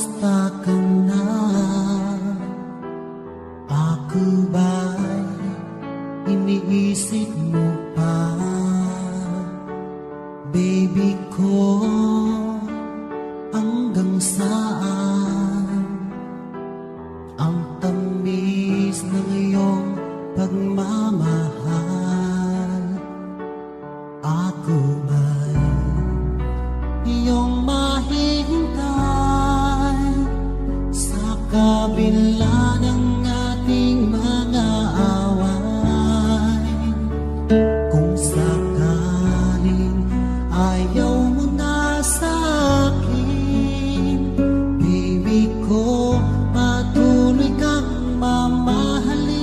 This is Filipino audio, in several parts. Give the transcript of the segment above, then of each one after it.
Kumusta ka na? Ako ba'y iniisip mo pa? Baby ko, hanggang saan ang tamis ng iyong pagmamahal? Ako ba'y iyong mahihintay sa kabila ng ating mga away? Kung sakaling ayaw mo na sa akin, baby ko, patuloy kang mamahalin.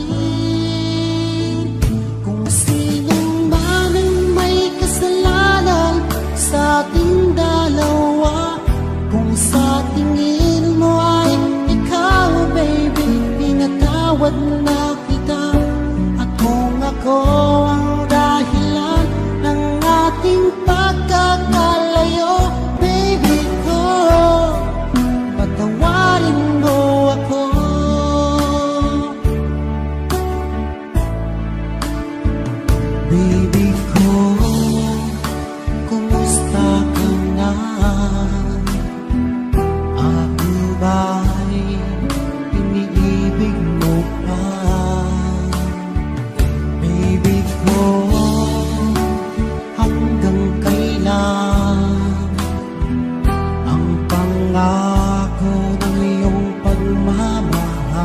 Kung sino man ang may kasalanan sa ating dalawa, kung sa tingin mo ay ikaw, baby, pinatawad na kita. At kung ako ang dahilan ng ating pagkakalayo, baby ko, patawarin mo ako. Baby ko, kumusta ka na? Ako ba'y iniibig mo pa? Baby ko, hanggang kailan ang pangako ng iyong pagmamahal?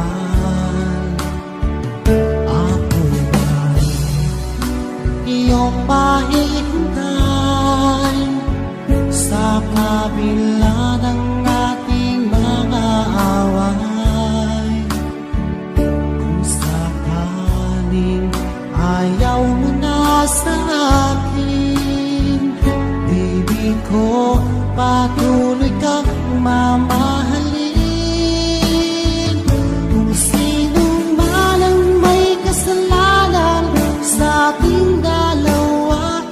Ako ba'y iyong mahihintay sa kabila ng ating mga away? Kung sakaling ayaw mo na sa akin, baby ko, patuloy kang mamahalin. Kung sino man ang may kasalanan sa ating dalawa,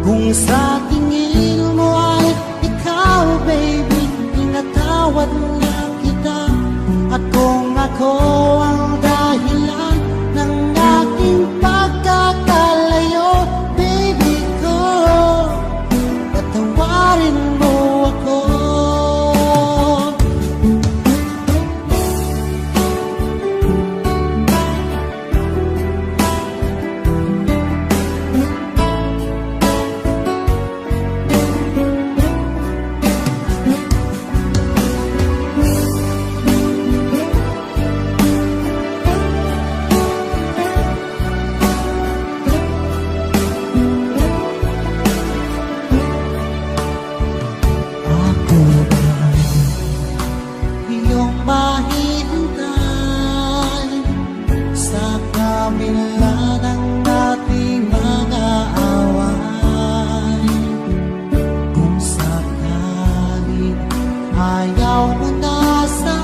kung sa tingin mo ay ikaw, baby, pinatawad na kita. At kung ako ang dahilan ng ating pagkakalayo, baby ko, patawarin mo ako. Ako ba'y iyong mahihintay sa kabila ng ating mga away? Kung sakaling ayaw mo na sa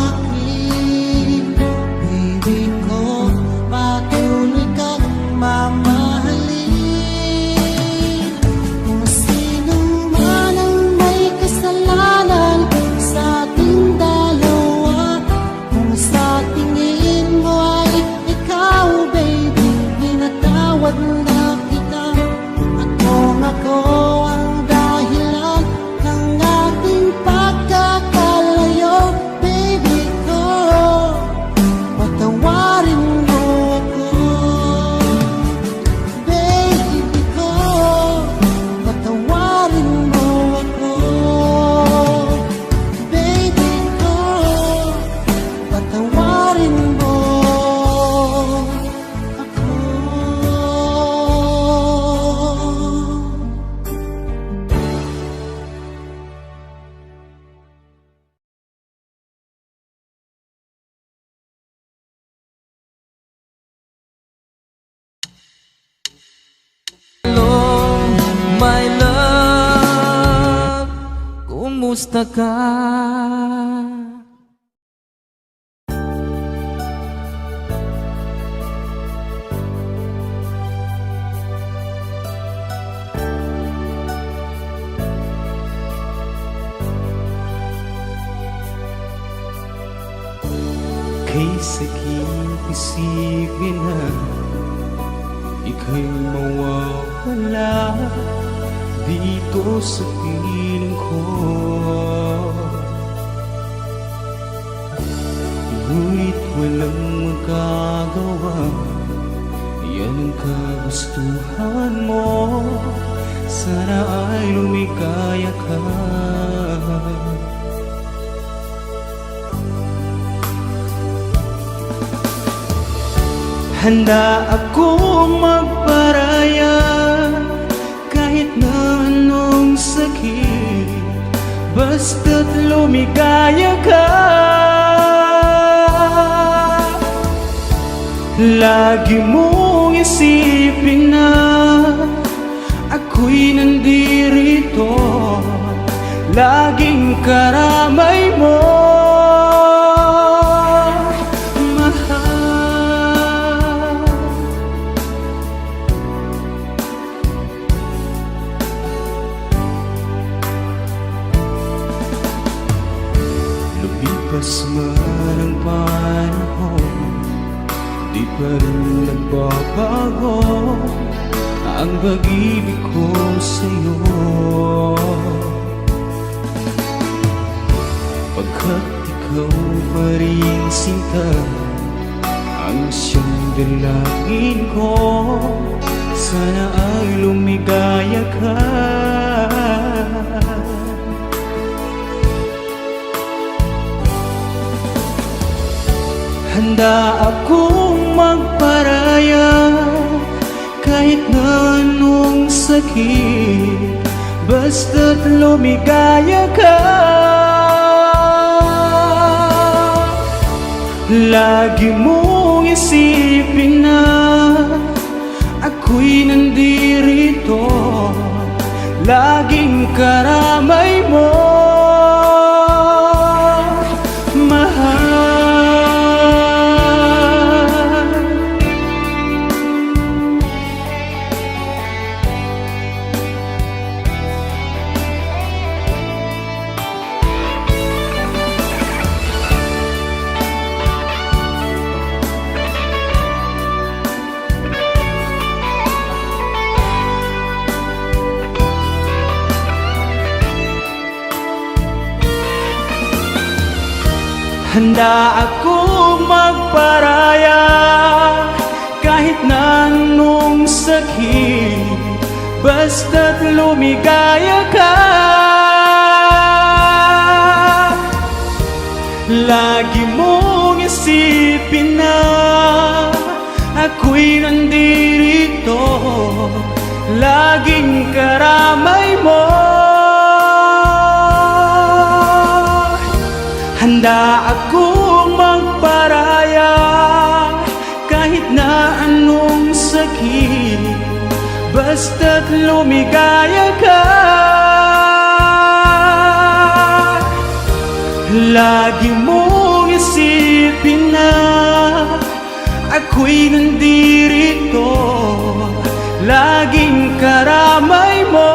akin, baby ko, patuloy kang mamahalin. Kung sino man ang may kasalanan sa ating dalawa, kung sa tingin mo ay ikaw, baby, pinatawad na kita. At kung ako ang dahilan ng ating pagkakalayo, baby ko, patawarin mo ako. Baby ko, patawarin mo ako. Baby ko, patawarin mo ako. Hello, my love, kumusta ka? Ika'y sakit isipin na ika'y mawawala dito sa piling ko. Ngunit walang magagawa, yan ang kagustuhan mo. Sana ay lumikaya ka. Handa akong magparaya kahit na anong sakit, basta't lumikaya ka. Lagi mong isipin na ako'y nandirito, laging karamay mo. Lumipas man ang panahon, di pa rin nagbabago ang pag-ibig ko sa'yo. Pagkat ikaw pa rin sinta ang siyang dalangin ko, sana ay lumigaya ka. Handa akong magparaya kahit na anong sakit, basta't lumigaya ka. Lagi mong isipin na ako'y nandirito, laging karamay mo. Handa akong magparaya kahit na anong sakit, basta't lumigaya ka. Lagi mong isipin na ako'y nandirito, laging karamay mo. Handa akong magparaya kahit na anong sakit, basta't lumigaya ka. Lagi mong isipin na ako'y nandirito, laging karamay mo.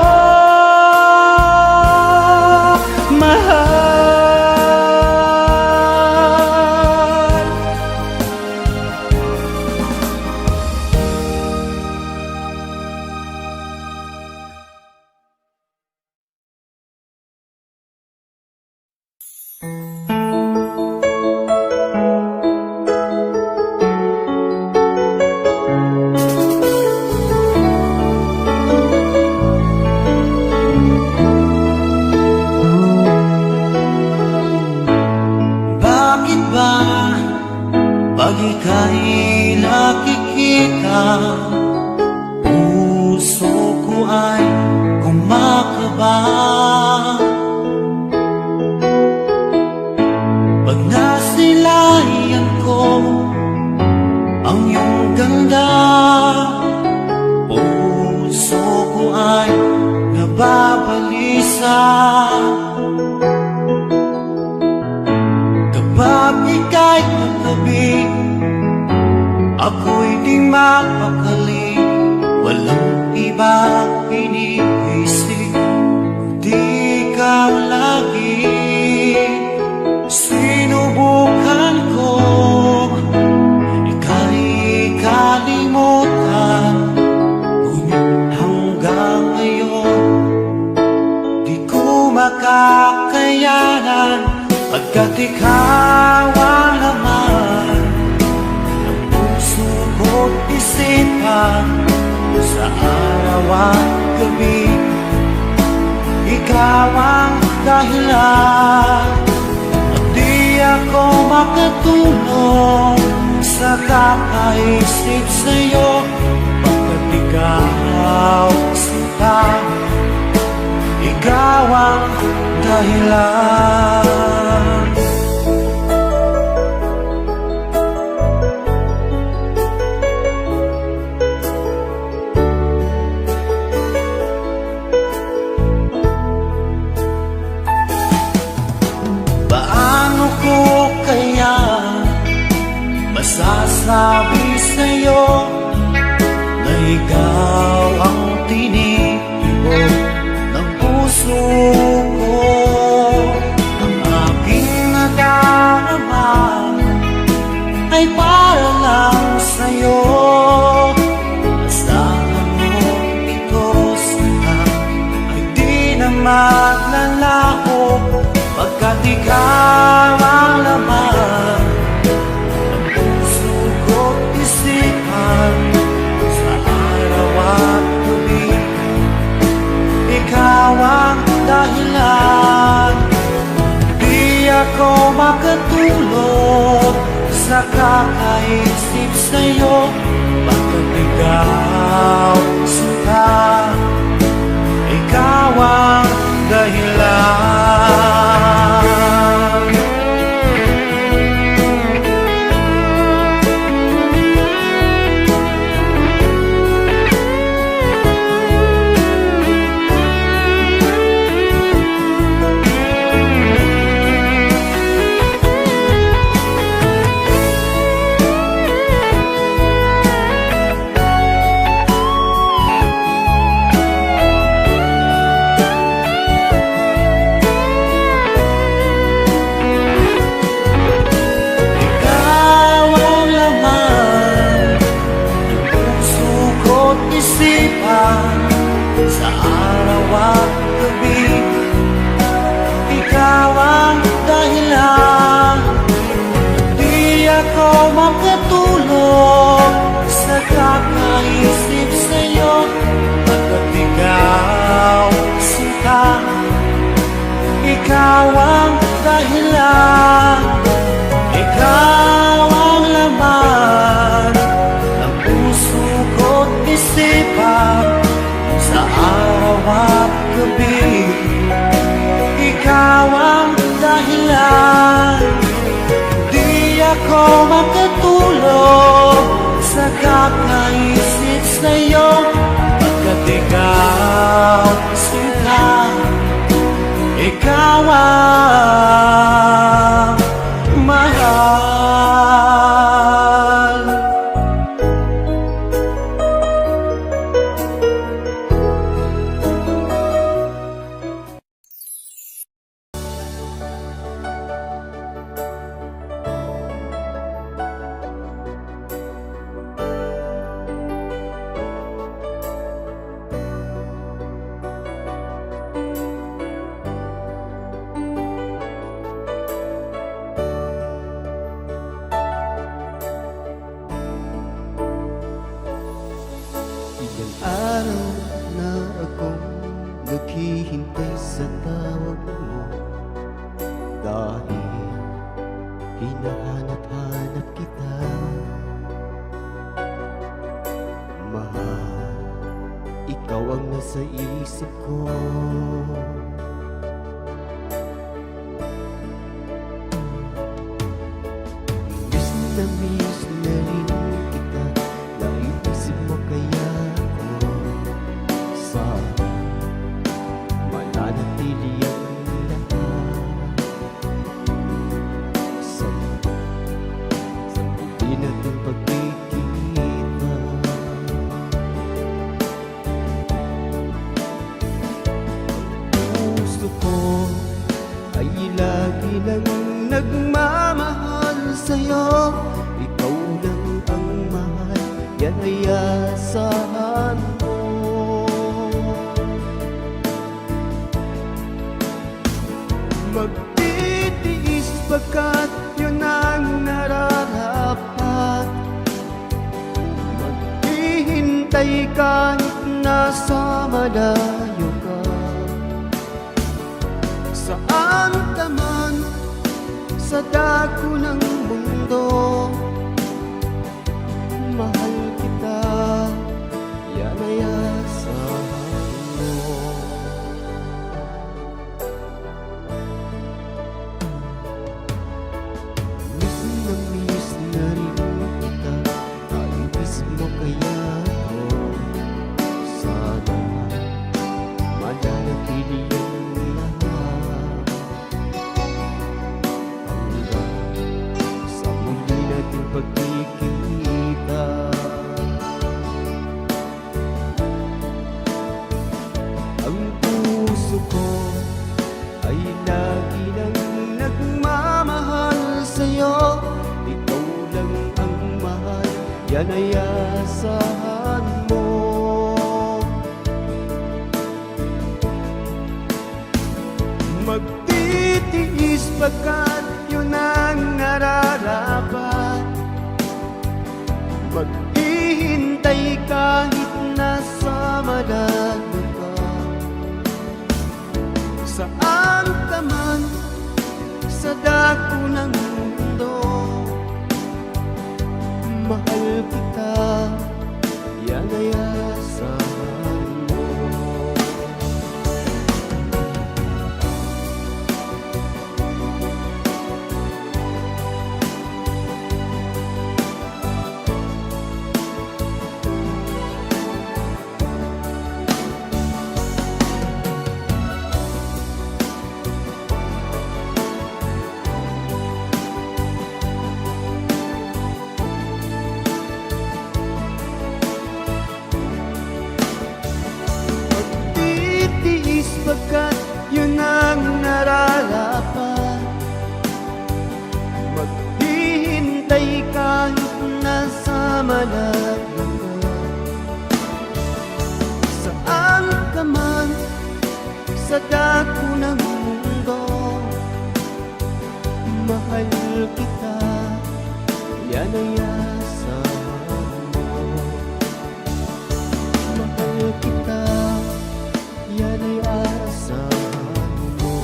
Pag ika'y nakikita, puso ko ay kumakaba. Pag nasilayan ko ang iyong ganda, puso ko ay nababalisa. Kapag ika'y katabi, ako'y di mapakali, walang ibang iniisip, di ikaw lagi. Sinubukan ko ikaw ang laman ng puso ko't isipan. Sa araw at gabi, ikaw ang dahilan. At di ako makatulog sa kakaisip sa'yo, pagkat ikaw sinta, ikaw ang dahilan. Paano ko kaya masasabi sa'yo na ikaw ang tinitibok ng puso ko? Ang aking nadarama ay para lang sa'yo. Asahan mo ito sana ay di na maglalaho, pagkat ikaw ang laman ng puso ko't isipan. Sa araw at gabi, ikaw ang dahilan. Di ako makatulog sa kakaisip sa'yo, pagkat ikaw sinta, ikaw ang dahilan. Sa araw at gabi, ikaw ang dahilan. Di ako makatulog sa kakaisip sa'yo, pagkat ikaw sinta, ikaw ang dahilan. Ikaw ang laman ng puso ko't isipan. Sa araw at gabi, ikaw ang dahilan. Di ako makatulog sa kakaisip sa'yo, pagkat ikaw sinta, ikaw ang mahal. Ilang araw na akong naghihintay sa tawag mo, dahil hinahanap-hanap kita. Mahal, ikaw ang nasa isip ko. Miss na rin kita, naiisip mo kaya ko. Sa mananatili ang lahat. Sa hindi natin pagkikita. Puso ko ay lagi nang nagmamahal sa'yo. Ikaw lang ang mahal, yan ay asahan mo. Magtitiis pagkat yun ang nararapat. Maghihintay kahit nasa malayo ka, saan ka man sa dako ng mundo. Mahal kita, yan ay asahan mo. Miss na rin kita, ay miss mo kaya ako. Sana mananatili ang lahat hanggang sa muli nating pagkikita. Ang puso ko ay lagi nang nagmamahal sa'yo. Ikaw lang ang mahal, yan ay asahan mo. Magtitiis pagkat yun ang nararapat. Maghihintay kahit nasa malayo ka, saan ka man sa dako ng mundo. Mahal kita, yan ay asahan mo. Magtitiis pagkat yun ang nararapat. Maghihintay kahit nasa malayo ka, saan ka man sa dako ng mundo. Mahal kita, yan ay asahan mo. Mahal kita, yan ay asahan mo.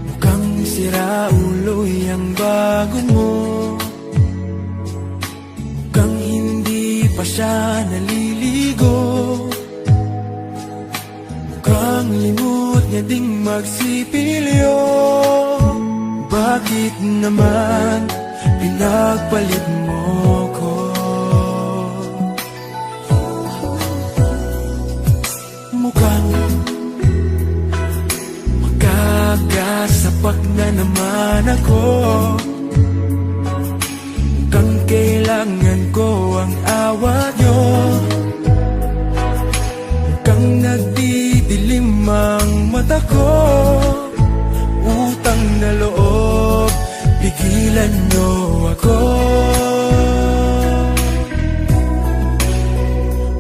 Mukhang sira ulo'y ang bago mo. Mukhang hindi pa siya naliligo. Mukhang limot niya ding magsipilyo. Bakit naman pinagpalit mo ko? Mukhang magkakasapak na naman ako. Mukhang kailangan ko ang awa niyo. Mukhang nagdidilim ang mata ko. Utang na loob, pigilan niyo ako.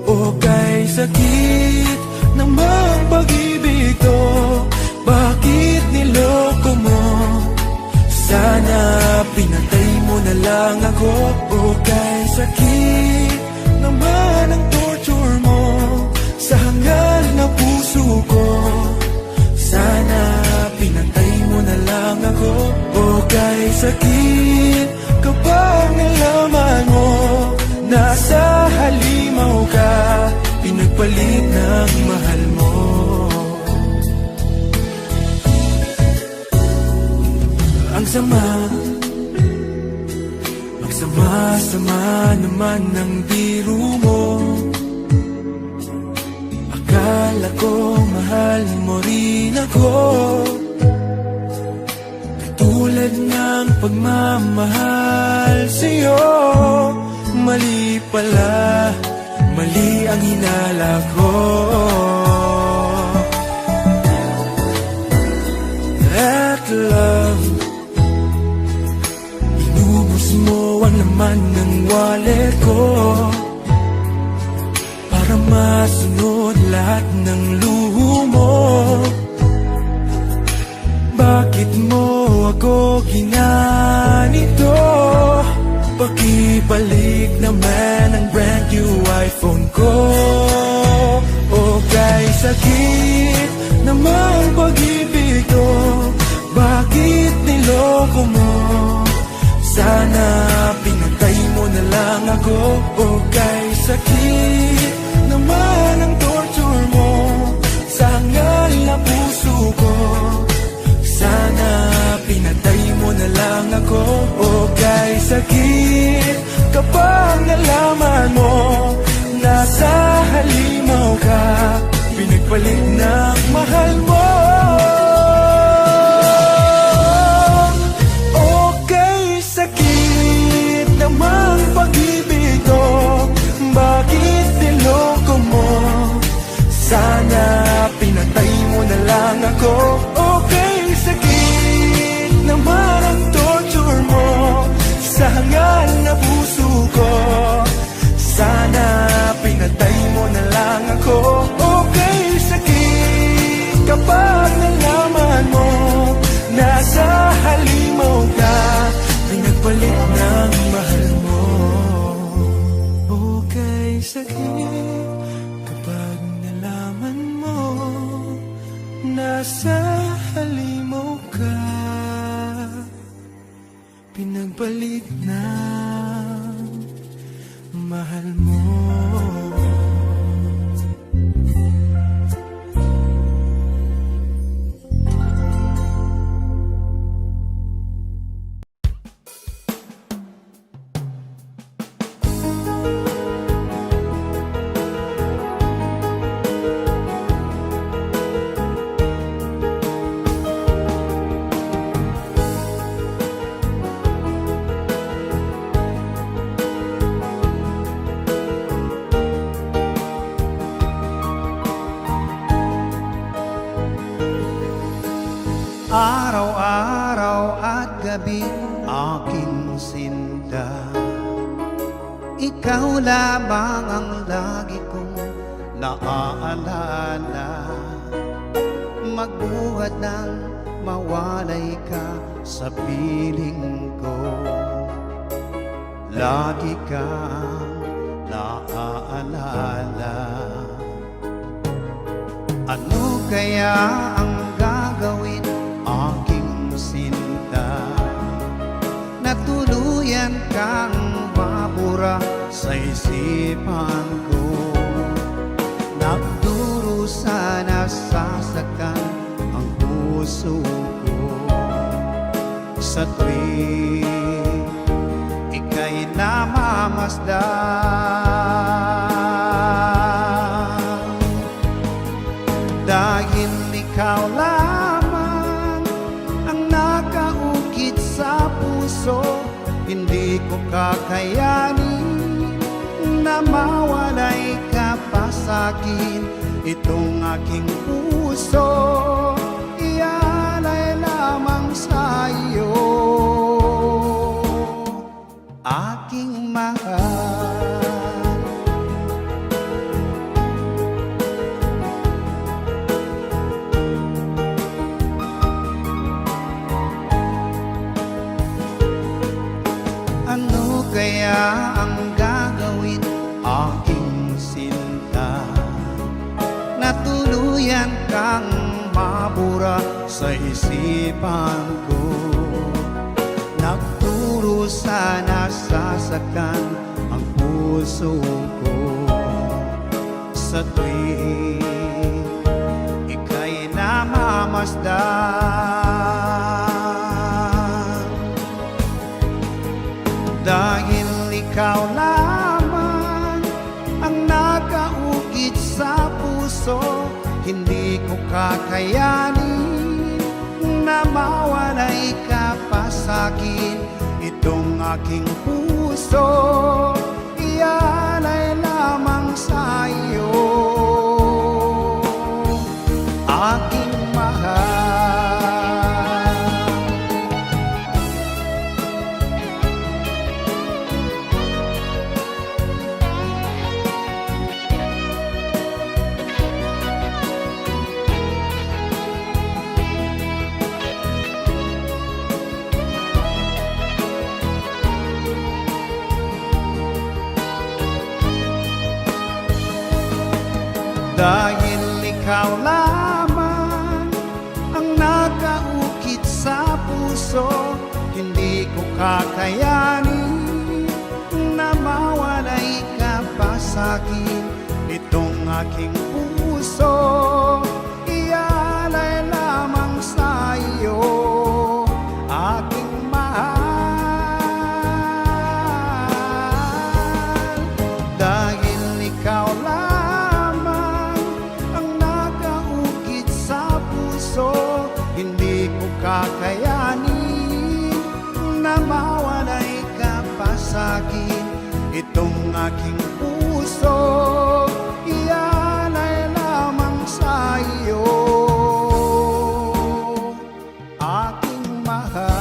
O kay sakit ng mga pag-ibig to, bakit niloko mo? Sana pinatay mo na lang ako. O kay sakit naman ang torture mo sa hangal na puso ko. Sana pinatay mo na lang ako. O kay sakit kapag nalaman mo nasa halimaw ka, pinagpalit ng mahal mo. Ang sama, magsama-sama naman ng biro mo. Akala ko mahal mo rin ako, katulad ng pagmamahal sa'yo. Mali pala mali ang hinala ko. That love, inubos mo ang laman ng wallet ko para masunod lahat ng luho mo. Bakit mo ako ginanito? Pakibalik naman ang brand new iPhone ko. O kay sakit namang pag-ibig to, bakit niloko mo? Sana pinatay mo na lang ako. O kay sakit naman ang torture mo sa hangal na puso ko. Sana pinatay mo na lang ako. O kay sakit kapag nalaman mo nasa halimaw ka, pinagpalit ng mahal mo. O kay sakit namang pag-ibig to, bakit niloko mo? Sana pinatay mo na lang ako. O kay sakit naman ang torture mo sa hangal na puso ko. Sana pinatay mo na lang ako. O kay sakit kapag nalaman mo nasa halimaw ka, pinagpalit ng mahal mo. O kay sakit kapag nalaman mo nasa halimaw ka, pinagpalit ng mahal mo. Araw-araw at gabi aking sinta, ikaw lamang ang lagi kong naaalala. Magbuhat ng mawalay ka sa piling ko, lagi kang naaalala. Ano kaya ang gagawin aking sinta, na tuluyan kang mabura sa isipan ko? Nagdurusa na sasaktan ang puso ko sa tuwing ika'y namamasdan. Dahil ikaw lamang ang nakaukit sa puso, hindi ko kakayanin na mawalay ka pa sa'kin. Itong aking puso, ialay lamang sa iyo, aking mahal. Ano kaya ang gagawin aking sinta, na tuluyan kang mabura sa isipan ko? Nagdurusa na sasaktan ang puso ko sa tuwing ika'y namamasdan. Dahil ikaw lamang ang nakaukit sa puso, hindi ko kakayanin na mawalay ka pa sa'kin. Itong aking puso, iyan Dahil ikaw lamang ang nakaukit sa puso, hindi ko kakayanin na mawalay ka pa sa'kin. Itong aking puso, ialay lamang sa iyo, aking mahal. Dahil ikaw lamang ang nakaukit sa puso, hindi ko kakayanin na mawalay ka pa sa'kin. Itong aking puso, ialay lamang sa iyo, aking mahal.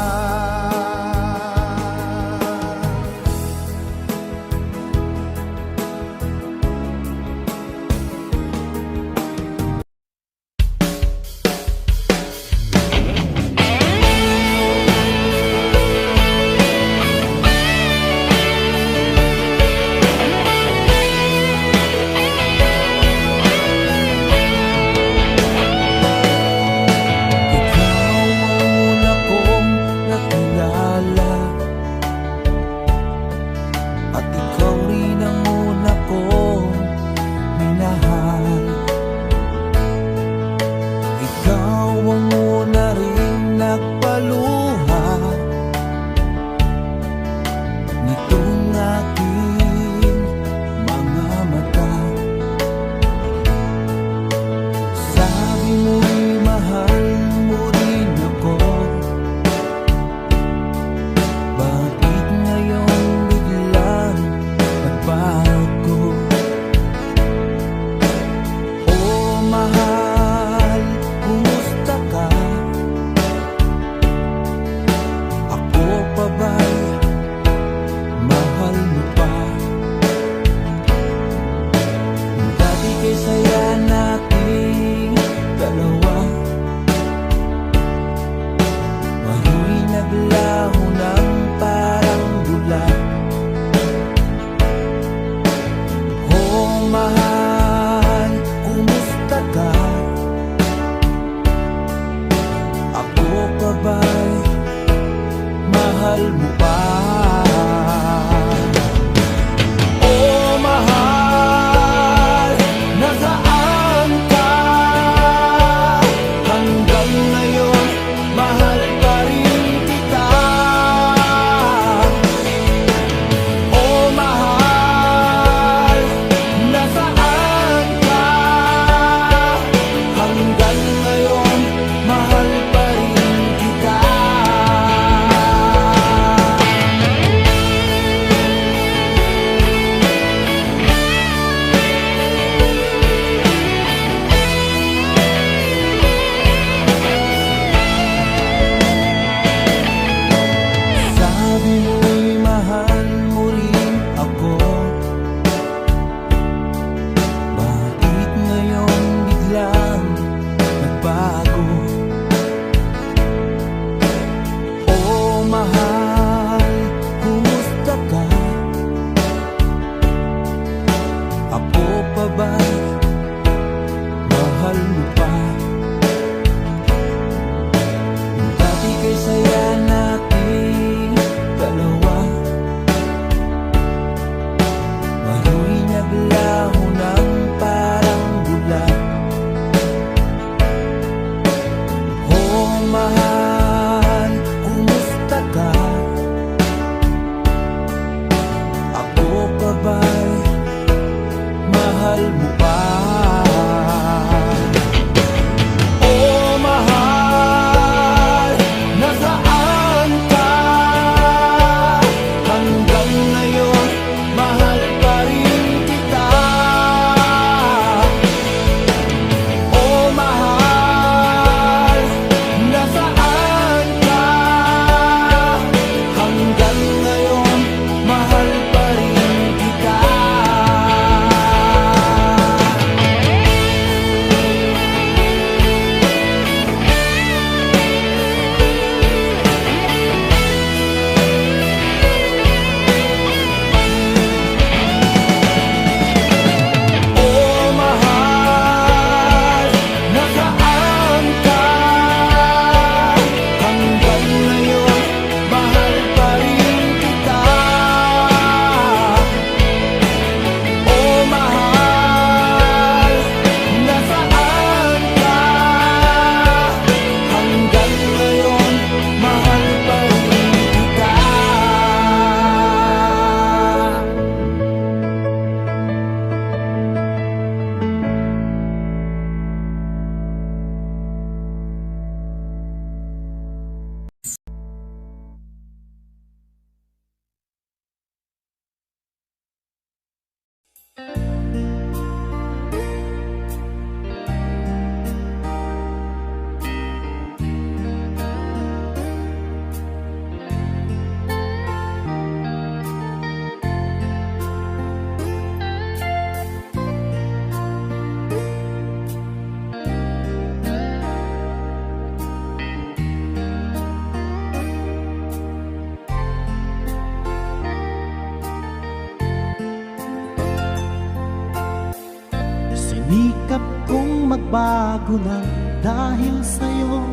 Sikap kong magbago na dahil sa'yo.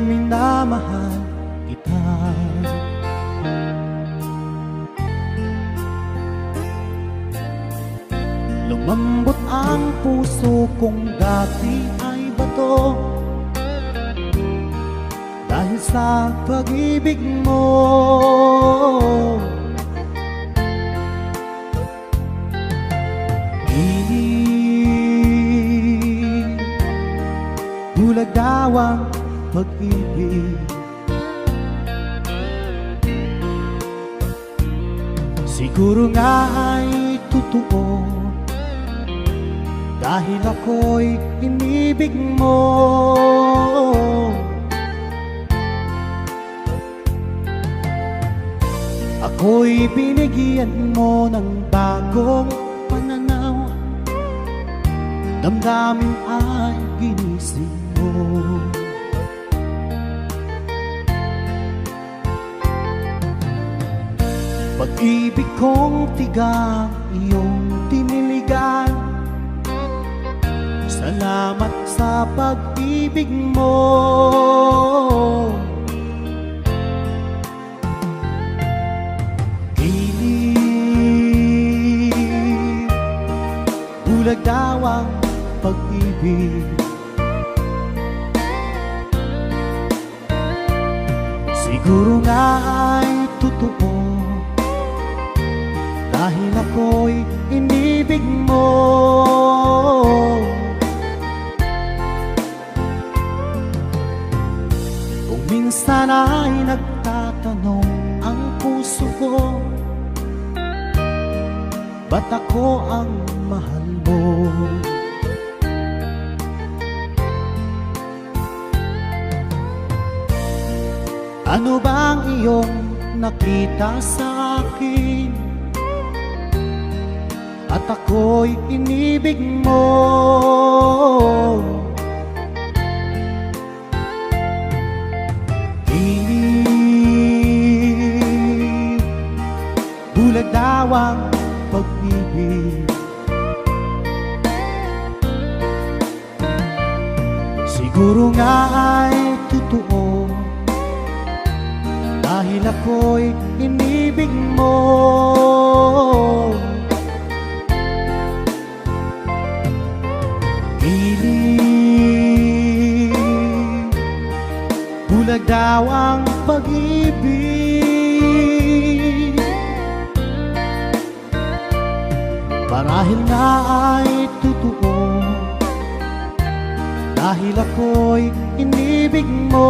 Minamahal kita. Lumambot ang puso kong dati ay bato dahil sa pag-ibig mo. Bulag daw ang pag-ibig. Siguro nga ay totoo dahil ako'y inibig mo. Ako'y binigyan mo ng bagong pananaw. Damdamin ay ginising mo. Pag-ibig kong tigang iyong tiniligan. Salamat sa pag-ibig mo. Kilig, bulag daw ang pag-ibig. Siguro nga ay totoo dahil ako'y inibig mo. Kung minsan ay nagtatanong ang puso ko, ba't ako ang mahal mo? Ano bang iyong nakita sa akin at ako'y inibig mo? Kilig, bulag daw ang pag-ibig. Siguro nga ay totoo dahil ako'y inibig mo. Kilig, bulag daw ang pag-ibig. Marahil nga ay totoo dahil ako'y inibig mo.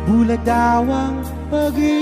Bulag daw ang pag-ibig.